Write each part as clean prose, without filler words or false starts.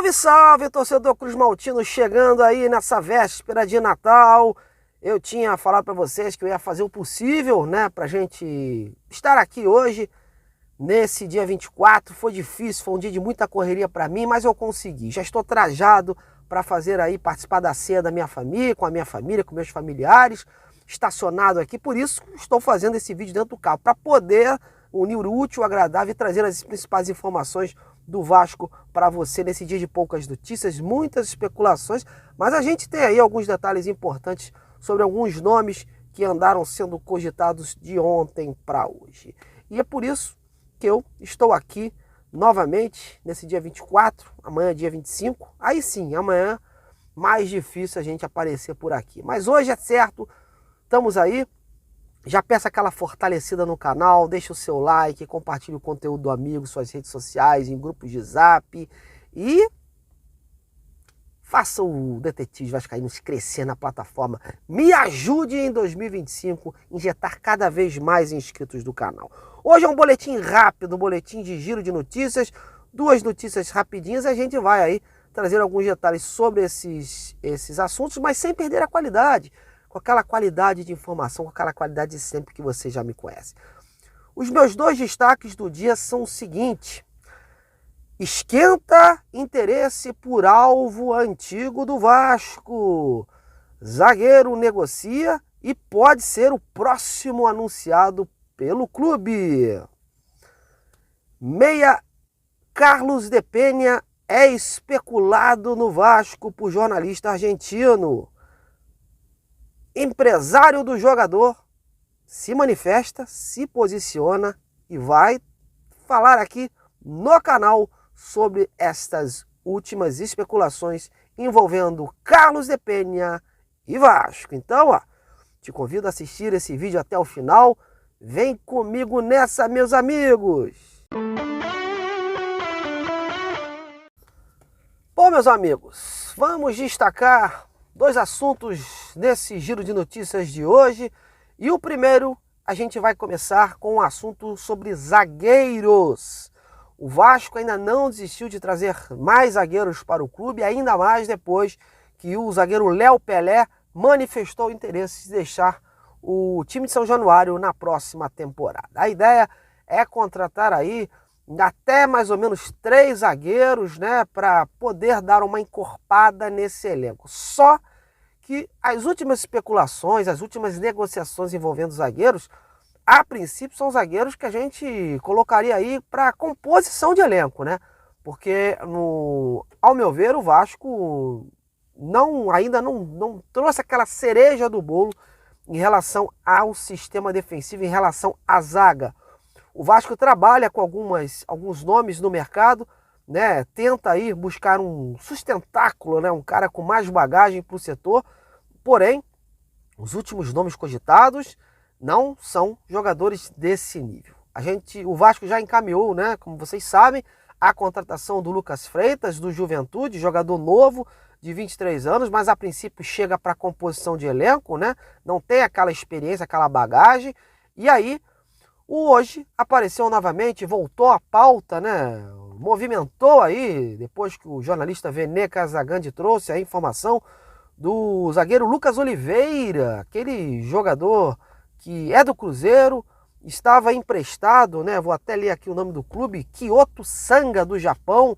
Salve, salve, torcedor Cruz Maltino, chegando aí nessa véspera de Natal. Eu tinha falado para vocês que eu ia fazer o possível, né, pra gente estar aqui hoje, nesse dia 24. Foi difícil, foi um dia de muita correria para mim, mas eu consegui. Já estou trajado para fazer aí, participar da ceia da minha família, com meus familiares, estacionado aqui. Por isso, estou fazendo esse vídeo dentro do carro, para poder unir o útil, o agradável e trazer as principais informações do Vasco para você nesse dia de poucas notícias, muitas especulações, mas a gente tem aí alguns detalhes importantes sobre alguns nomes que andaram sendo cogitados de ontem para hoje. E é por isso que eu estou aqui novamente nesse dia 24, amanhã é dia 25, aí sim, amanhã mais difícil a gente aparecer por aqui. Mas hoje é certo, estamos aí. Já peça aquela fortalecida no canal, deixa o seu like, compartilhe o conteúdo do amigo, suas redes sociais, em grupos de zap e faça o Detetive Vascaínos crescer na plataforma. Me ajude em 2025 a injetar cada vez mais inscritos do canal. Hoje é um boletim rápido, um boletim de giro de notícias, duas notícias rapidinhas, a gente vai aí trazer alguns detalhes sobre esses assuntos, mas sem perder a qualidade. Com aquela qualidade de informação, com aquela qualidade de sempre que você já me conhece. Os meus dois destaques do dia são o seguinte: esquenta interesse por alvo antigo do Vasco. Zagueiro negocia e pode ser o próximo anunciado pelo clube. Meia Carlos de Penha é especulado no Vasco por jornalista argentino. Empresário do jogador se manifesta, se posiciona e vai falar aqui no canal sobre estas últimas especulações envolvendo Carlos de Penha e Vasco. Então, te convido a assistir esse vídeo até o final. Vem comigo nessa, meus amigos! Bom, meus amigos, vamos destacar dois assuntos nesse giro de notícias de hoje. E o primeiro, a gente vai começar com um assunto sobre zagueiros. O Vasco ainda não desistiu de trazer mais zagueiros para o clube, ainda mais depois que o zagueiro Léo Pelé manifestou o interesse de deixar o time de São Januário na próxima temporada. A ideia é contratar aí até mais ou menos 3 zagueiros, né, para poder dar uma encorpada nesse elenco. Só que as últimas especulações, as últimas negociações envolvendo zagueiros, a princípio são zagueiros que a gente colocaria aí para composição de elenco, né? Porque, ao meu ver, o Vasco ainda não trouxe aquela cereja do bolo em relação ao sistema defensivo, em relação à zaga. O Vasco trabalha com alguns nomes no mercado, né? Tenta aí buscar um sustentáculo, né? Um cara com mais bagagem para o setor. Porém, os últimos nomes cogitados não são jogadores desse nível. O Vasco já encaminhou, né? Como vocês sabem, a contratação do Lucas Freitas, do Juventude, jogador novo de 23 anos, mas a princípio chega para composição de elenco, né? Não tem aquela experiência, aquela bagagem. E aí, hoje apareceu novamente, voltou à pauta, né? Movimentou aí, depois que o jornalista Vene Casagrande trouxe a informação do zagueiro Lucas Oliveira, aquele jogador que é do Cruzeiro, estava emprestado, né? Vou até ler aqui o nome do clube, Kyoto Sanga do Japão,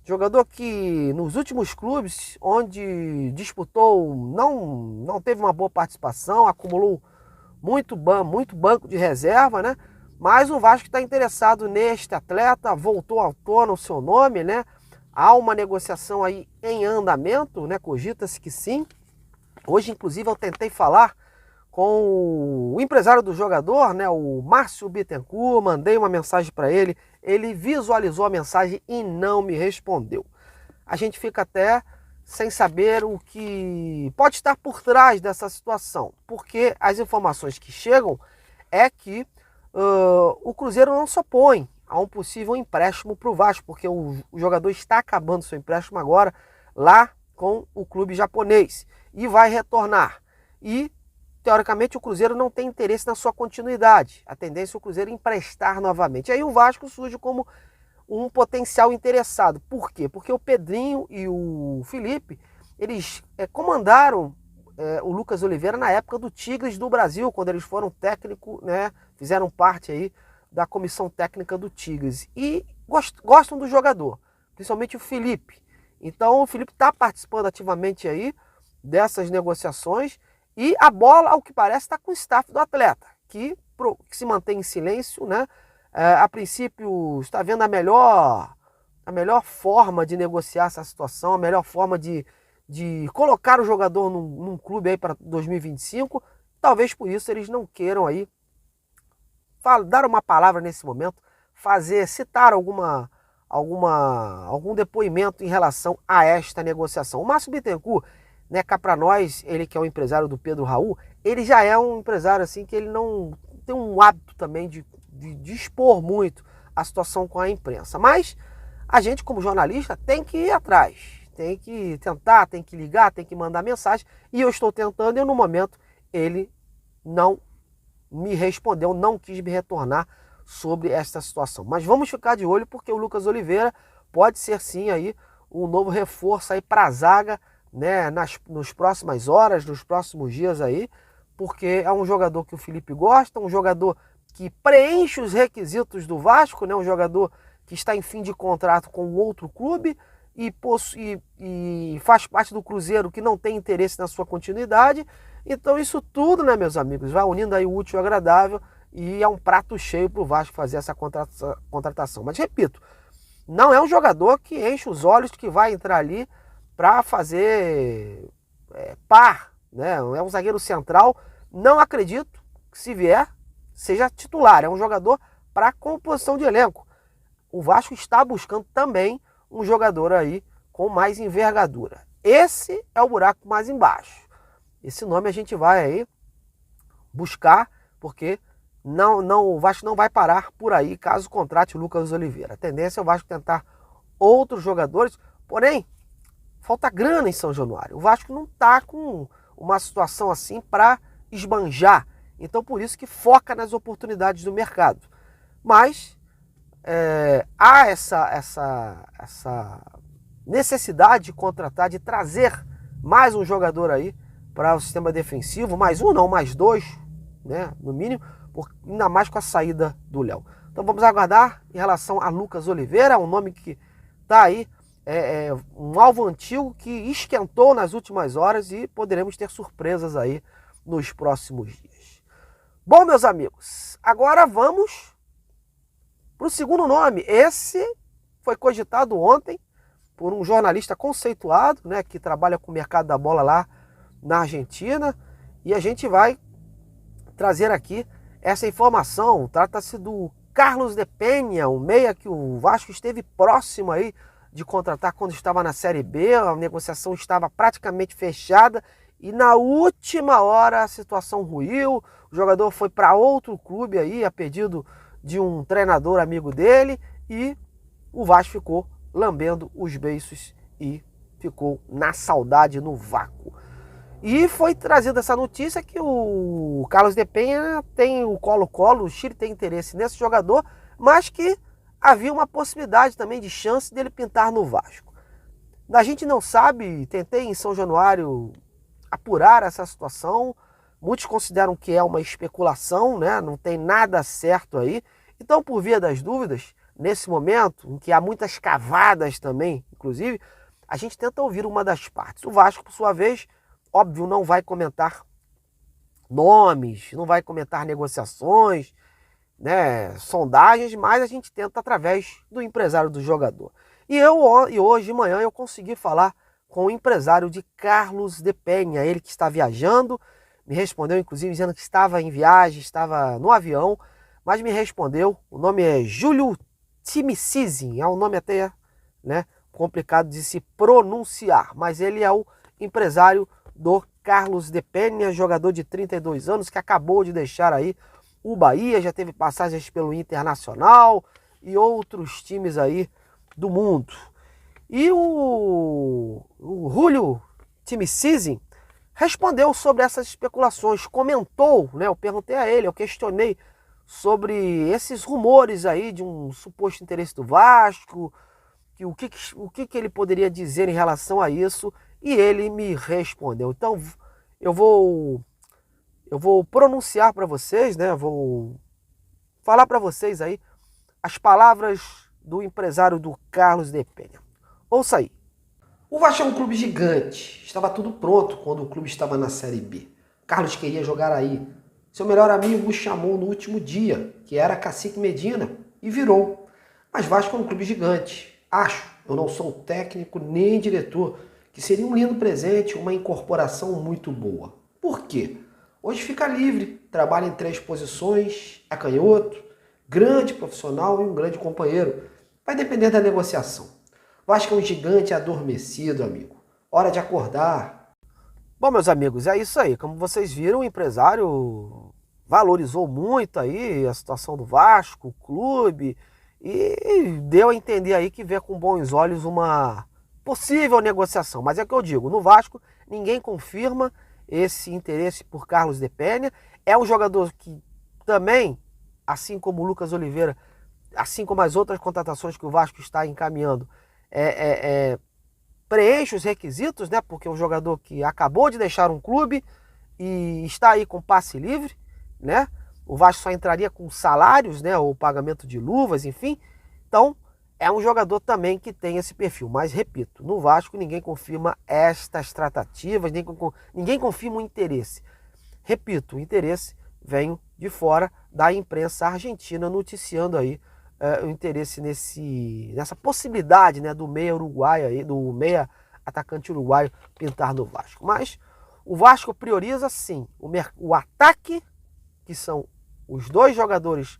jogador que nos últimos clubes onde disputou não teve uma boa participação, acumulou muito banco de reserva, né? Mas o Vasco está interessado neste atleta, voltou à tona o seu nome, né? Há uma negociação aí em andamento, né? Cogita-se que sim. Hoje, inclusive, eu tentei falar com o empresário do jogador, né? O Márcio Bittencourt, mandei uma mensagem para ele. Ele visualizou a mensagem e não me respondeu. A gente fica até sem saber o que pode estar por trás dessa situação, porque as informações que chegam é que o Cruzeiro não se opõe a um possível empréstimo para o Vasco, porque o jogador está acabando seu empréstimo agora lá com o clube japonês e vai retornar. E, teoricamente, o Cruzeiro não tem interesse na sua continuidade. A tendência é o Cruzeiro emprestar novamente. Aí o Vasco surge como um potencial interessado. Por quê? Porque o Pedrinho e o Felipe, eles comandaram o Lucas Oliveira na época do Tigres do Brasil, quando eles foram técnico, né, fizeram parte aí da comissão técnica do Tigres. E gostam do jogador, principalmente o Felipe. Então o Felipe está participando ativamente aí dessas negociações e a bola, ao que parece, está com o staff do atleta, que se mantém em silêncio, né? A princípio está vendo a melhor forma de negociar essa situação, a melhor forma de colocar o jogador num clube aí para 2025. Talvez por isso eles não queiram aí dar uma palavra nesse momento, citar algum depoimento em relação a esta negociação. O Márcio Bittencourt, né, cá para nós, ele que é o empresário do Pedro Raul, ele já é um empresário assim que ele não tem um hábito também de expor muito a situação com a imprensa. Mas a gente, como jornalista, tem que ir atrás, tem que tentar, tem que ligar, tem que mandar mensagem. E eu estou tentando e no momento ele não me respondeu, não quis me retornar sobre esta situação. Mas vamos ficar de olho porque o Lucas Oliveira pode ser sim aí um novo reforço aí para a zaga, né, nas próximas horas, nos próximos dias aí, porque é um jogador que o Felipe gosta, um jogador que preenche os requisitos do Vasco, né, um jogador que está em fim de contrato com outro clube e faz parte do Cruzeiro que não tem interesse na sua continuidade. Então isso tudo, né, meus amigos, vai unindo aí o útil ao agradável e é um prato cheio para o Vasco fazer essa contratação. Mas repito, não é um jogador que enche os olhos, que vai entrar ali para fazer par, né? É um zagueiro central. Não acredito que, se vier, seja titular. É um jogador para composição de elenco. O Vasco está buscando também um jogador aí com mais envergadura. Esse é o buraco mais embaixo. Esse nome a gente vai aí buscar, porque o Vasco não vai parar por aí caso contrate o Lucas Oliveira. A tendência é o Vasco tentar outros jogadores, porém, falta grana em São Januário. O Vasco não está com uma situação assim para esbanjar. Então, por isso que foca nas oportunidades do mercado. Mas há essa necessidade de contratar, de trazer mais um jogador aí para o sistema defensivo. Mais um, não, mais dois, né, no mínimo, ainda mais com a saída do Léo. Então, vamos aguardar em relação a Lucas Oliveira, um nome que está aí, um alvo antigo que esquentou nas últimas horas e poderemos ter surpresas aí nos próximos dias. Bom, meus amigos, agora vamos para o segundo nome. Esse foi cogitado ontem por um jornalista conceituado, né, que trabalha com o mercado da bola lá na Argentina, e a gente vai trazer aqui essa informação. Trata-se do Carlos de Penha, um meia que o Vasco esteve próximo aí de contratar quando estava na Série B. A negociação estava praticamente fechada e na última hora a situação ruiu. O jogador foi para outro clube aí a pedido de um treinador amigo dele e o Vasco ficou lambendo os beiços e ficou na saudade, no vácuo. E foi trazida essa notícia que o Carlos de Penha tem o Colo-Colo, o Chile tem interesse nesse jogador, mas que havia uma possibilidade também de chance dele pintar no Vasco. A gente não sabe, tentei em São Januário apurar essa situação, muitos consideram que é uma especulação, né? Não tem nada certo aí. Então, por via das dúvidas, nesse momento, em que há muitas cavadas também, inclusive, a gente tenta ouvir uma das partes. O Vasco, por sua vez, óbvio, não vai comentar nomes, não vai comentar negociações, né, sondagens, mas a gente tenta através do empresário do jogador. E hoje de manhã eu consegui falar com o empresário de Carlos de Penha, ele que está viajando, me respondeu inclusive dizendo que estava em viagem, estava no avião, mas me respondeu. O nome é Júlio Timicizzi, é um nome até, né, complicado de se pronunciar, mas ele é o empresário do Carlos de Penha, jogador de 32 anos que acabou de deixar aí o Bahia, já teve passagens pelo Internacional e outros times aí do mundo. E o Júlio Timicizzi respondeu sobre essas especulações, comentou, né? Eu perguntei a ele, eu questionei sobre esses rumores aí de um suposto interesse do Vasco, que o que ele poderia dizer em relação a isso, e ele me respondeu. Então eu vou pronunciar para vocês, né? Vou falar para vocês aí as palavras do empresário do Carlos de Penha. Ouça aí. O Vasco é um clube gigante. Estava tudo pronto quando o clube estava na Série B. Carlos queria jogar aí. Seu melhor amigo o chamou no último dia, que era Cacique Medina, e virou. Mas Vasco é um clube gigante. Acho, eu não sou técnico nem diretor, que seria um lindo presente, uma incorporação muito boa. Por quê? Hoje fica livre, trabalha em 3 posições, é canhoto, grande profissional e um grande companheiro. Vai depender da negociação. Vasco é um gigante adormecido, amigo. Hora de acordar. Bom, meus amigos, é isso aí. Como vocês viram, o empresário valorizou muito aí a situação do Vasco, o clube, e deu a entender aí que vê com bons olhos uma possível negociação. Mas é o que eu digo, no Vasco ninguém confirma esse interesse por Carlos de Penha. É um jogador que também, assim como o Lucas Oliveira, assim como as outras contratações que o Vasco está encaminhando, preenche os requisitos, né? Porque é um jogador que acabou de deixar um clube e está aí com passe livre, né? O Vasco só entraria com salários, né? Ou pagamento de luvas, enfim. Então, é um jogador também que tem esse perfil. Mas, repito, no Vasco ninguém confirma estas tratativas, ninguém confirma o interesse. Repito, o interesse vem de fora da imprensa argentina, noticiando aí o interesse nessa possibilidade, né, do meia uruguaio aí, do meia atacante uruguaio pintar no Vasco. Mas o Vasco prioriza sim o ataque, que são os 2 jogadores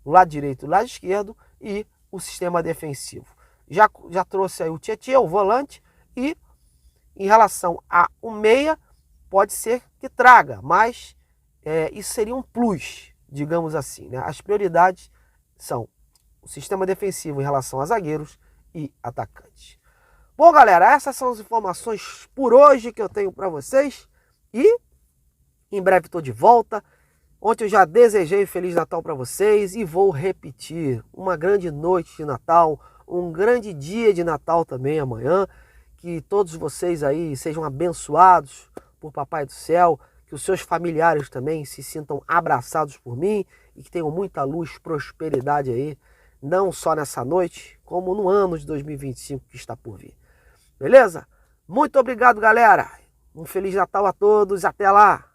do lado direito e do lado esquerdo, e o sistema defensivo. Já trouxe aí o Tietê, o volante, e em relação ao meia, pode ser que traga, mas isso seria um plus, digamos assim, né? As prioridades são o sistema defensivo em relação a zagueiros e atacantes. Bom, galera, essas são as informações por hoje que eu tenho para vocês, e em breve estou de volta. Ontem eu já desejei Feliz Natal para vocês e vou repetir. Uma grande noite de Natal, um grande dia de Natal também amanhã. Que todos vocês aí sejam abençoados por Papai do Céu, que os seus familiares também se sintam abraçados por mim e que tenham muita luz, prosperidade aí, não só nessa noite, como no ano de 2025 que está por vir. Beleza? Muito obrigado, galera. Um Feliz Natal a todos. Até lá.